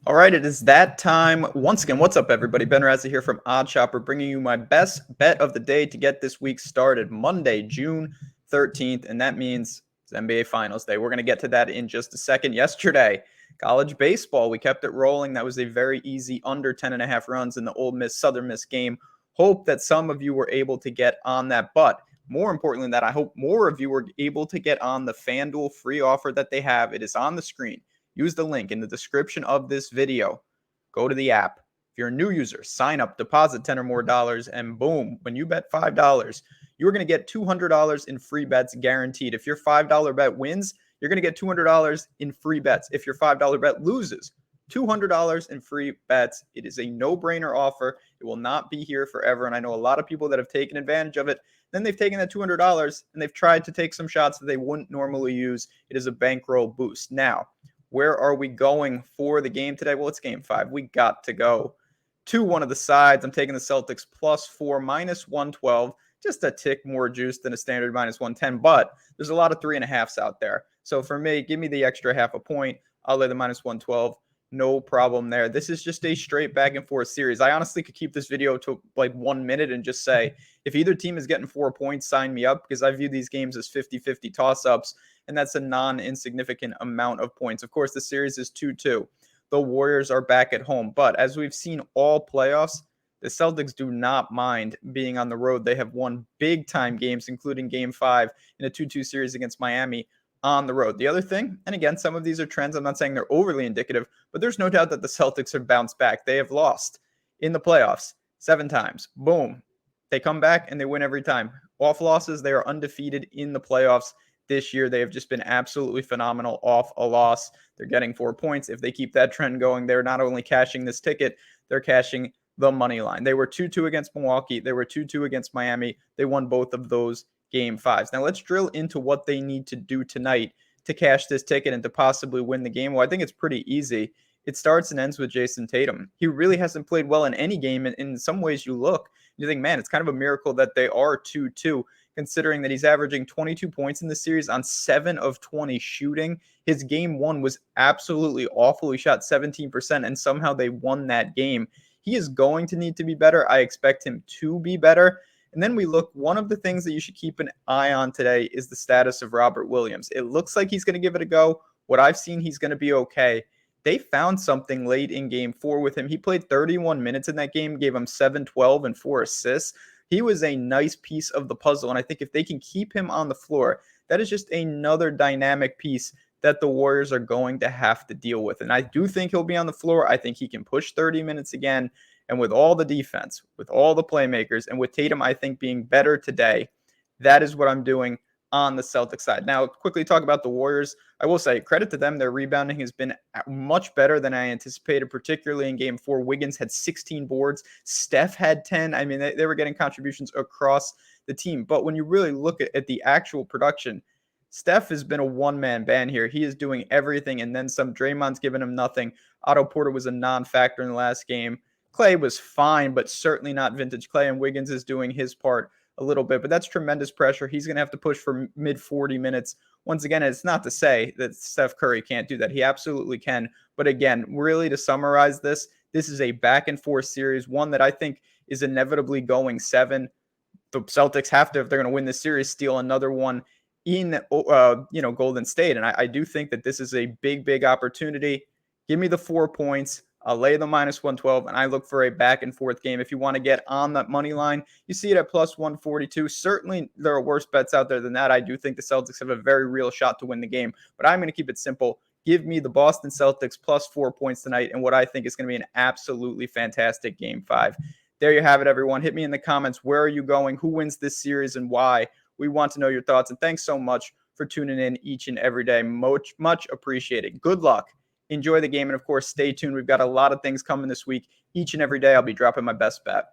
All right, it is that time once again. What's up, everybody? Ben Rasa here from Odd Shopper, bringing you my best bet of the day to get this week started. Monday, June 13th, and that means it's NBA Finals Day. We're going to get to that in just a second. Yesterday, college baseball, we kept it rolling. That was a very easy under 10.5 runs in the Ole Miss Southern Miss game. Hope that some of you were able to get on that, but more importantly than that, I hope more of you were able to get on the FanDuel free offer that they have. It is on the screen. Use the link in the description of this video. Go to the app. If you're a new user, sign up, deposit 10 or more dollars, and boom, when you bet $5, you're going to get $200 in free bets guaranteed. If your $5 bet wins, you're going to get $200 in free bets. If your $5 bet loses, $200 in free bets. It is a no-brainer offer. It will not be here forever, and I know a lot of people that have taken advantage of it. Then they've taken that $200 and they've tried to take some shots that they wouldn't normally use. It is a bankroll boost. Now, where are we going for the game today? Well, it's game 5. We got to go to one of the sides. I'm taking the Celtics +4, -112. Just a tick more juice than a standard -110, but there's a lot of 3.5s out there. So for me, give me the extra half a point. I'll lay the -112. No problem there. This is just a straight back and forth series. I honestly could keep this video to like 1 minute and just say, if either team is getting 4 points, sign me up, because I view these games as 50-50 toss-ups, and that's a non-insignificant amount of points. Of course, the series is 2-2. The Warriors are back at home, but as we've seen all playoffs, the Celtics do not mind being on the road. They have won big-time games, including Game 5 in a 2-2 series against Miami on the road. The other thing, and again, some of these are trends. I'm not saying they're overly indicative, but there's no doubt that the Celtics have bounced back. They have lost in the playoffs 7 times. Boom. They come back and they win every time. Off losses, they are undefeated in the playoffs this year. They have just been absolutely phenomenal off a loss. They're getting 4 points. If they keep that trend going, they're not only cashing this ticket, they're cashing the money line. They were 2-2 against Milwaukee. They were 2-2 against Miami. They won both of those Game 5s. Now let's drill into what they need to do tonight to cash this ticket and to possibly win the game. Well, I think it's pretty easy. It starts and ends with Jason Tatum. He really hasn't played well in any game. And in some ways you look, you think, man, it's kind of a miracle that they are 2-2, considering that he's averaging 22 points in the series on 7 of 20 shooting. His game 1 was absolutely awful. He shot 17%, and somehow they won that game. He is going to need to be better. I expect him to be better. And then we look, one of the things that you should keep an eye on today is the status of Robert Williams. It looks like he's going to give it a go. What I've seen, he's going to be okay. They found something late in Game 4 with him. He played 31 minutes in that game, gave him 7, 12, and 4 assists. He was a nice piece of the puzzle, and I think if they can keep him on the floor, that is just another dynamic piece that the Warriors are going to have to deal with. And I do think he'll be on the floor. I think he can push 30 minutes again. And with all the defense, with all the playmakers, and with Tatum, I think, being better today, that is what I'm doing on the Celtics side. Now, quickly talk about the Warriors. I will say, credit to them. Their rebounding has been much better than I anticipated, particularly in Game 4. Wiggins had 16 boards. Steph had 10. I mean, they were getting contributions across the team. But when you really look at the actual production, Steph has been a one-man band here. He is doing everything, and then some. Draymond's giving him nothing. Otto Porter was a non-factor in the last game. Clay was fine, but certainly not vintage Clay, and Wiggins is doing his part a little bit, but that's tremendous pressure. He's going to have to push for mid-40 minutes. Once again, it's not to say that Steph Curry can't do that. He absolutely can. But again, really to summarize this, this is a back-and-forth series, one that I think is inevitably going 7. The Celtics have to, if they're going to win this series, steal another one in Golden State. And I do think that this is a big, big opportunity. Give me the 4 points. I'll lay the -112, and I look for a back-and-forth game. If you want to get on that money line, you see it at +142. Certainly, there are worse bets out there than that. I do think the Celtics have a very real shot to win the game, but I'm going to keep it simple. Give me the Boston Celtics +4 points tonight, and what I think is going to be an absolutely fantastic Game 5. There you have it, everyone. Hit me in the comments. Where are you going? Who wins this series and why? We want to know your thoughts, and thanks so much for tuning in each and every day. Much, much appreciated. Good luck. Enjoy the game, and of course, stay tuned. We've got a lot of things coming this week. Each and every day, I'll be dropping my best bet.